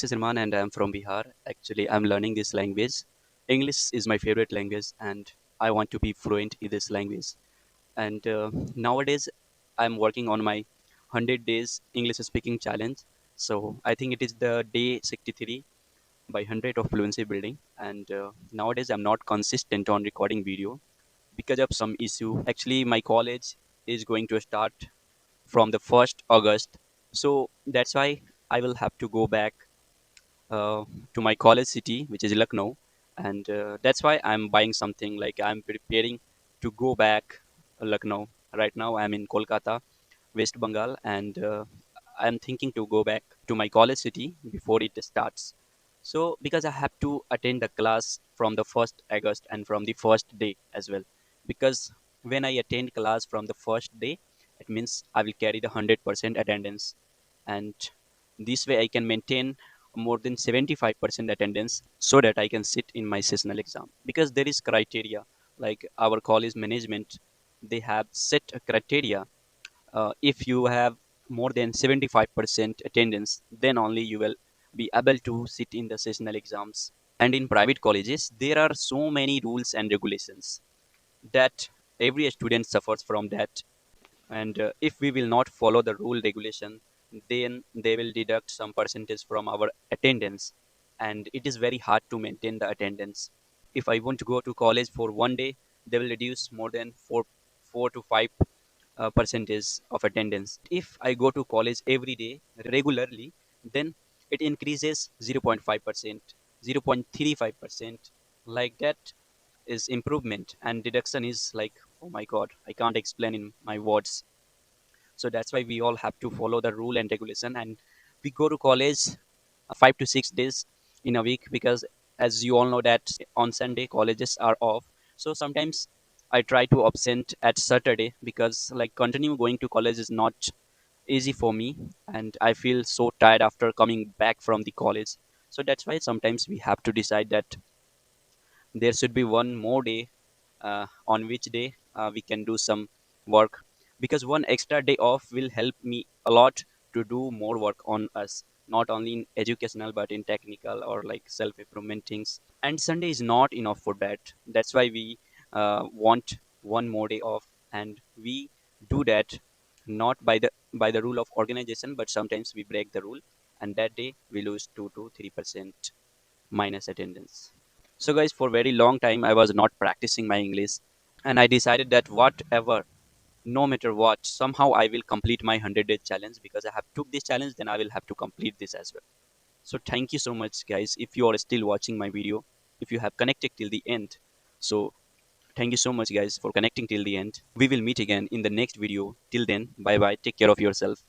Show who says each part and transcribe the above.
Speaker 1: This is Irman and I'm from Bihar. Actually, I'm learning this language. English is my favorite language and I want to be fluent in this language. And nowadays, I'm working on my 100 days English speaking challenge. So I think it is the day 63 by 100 of fluency building. And nowadays, I'm not consistent on recording video because of some issue. Actually, my college is going to start from the 1st August. So that's why I will have to go back uh, to my college city, which is Lucknow, and that's why I'm buying something. Like I'm preparing to go back Lucknow. Right now, I'm in Kolkata, West Bengal, and I'm thinking to go back to my college city before it starts. So because I have to attend the class from the 1st August and from the first day as well, because when I attend class from the first day, it means I will carry the 100% attendance, and this way I can maintain more than 75% attendance so that I can sit in my seasonal exam. Because there is criteria, like our college management, they have set a criteria. If you have more than 75% attendance, then only you will be able to sit in the seasonal exams. And in private colleges, there are so many rules and regulations that every student suffers from that. And if we will not follow the rule regulation, then they will deduct some percentage from our attendance, and it is very hard to maintain the attendance. If I want to go to college for one day, they will reduce more than 4 to 5 percentage of attendance. If I go to college every day regularly, then it increases 0.5%, 0.35%. Like that is improvement, and deduction is like, oh my god, I can't explain in my words. So that's why we all have to follow the rule and regulation, and we go to college 5 to 6 days in a week, because as you all know that on Sunday colleges are off. So sometimes I try to absent at Saturday, because like continue going to college is not easy for me, and I feel so tired after coming back from the college. So that's why sometimes we have to decide that there should be one more day on which day we can do some work, because one extra day off will help me a lot to do more work on us, not only in educational but in technical or like self improvement things. And Sunday is not enough for that. That's why we want one more day off, and we do that not by the rule of organization, but sometimes we break the rule, and that day we lose 2 to 3% minus attendance. So, guys, for very long time, I was not practicing my English, and I decided that whatever, no matter what, somehow I will complete my 100-day challenge, because I have took this challenge, then I will have to complete this as well. So, thank you so much, guys. If you are still watching my video, if you have connected till the end, so thank you so much, guys, for connecting till the end. We will meet again in the next video. Till then, bye bye. Take care of yourself.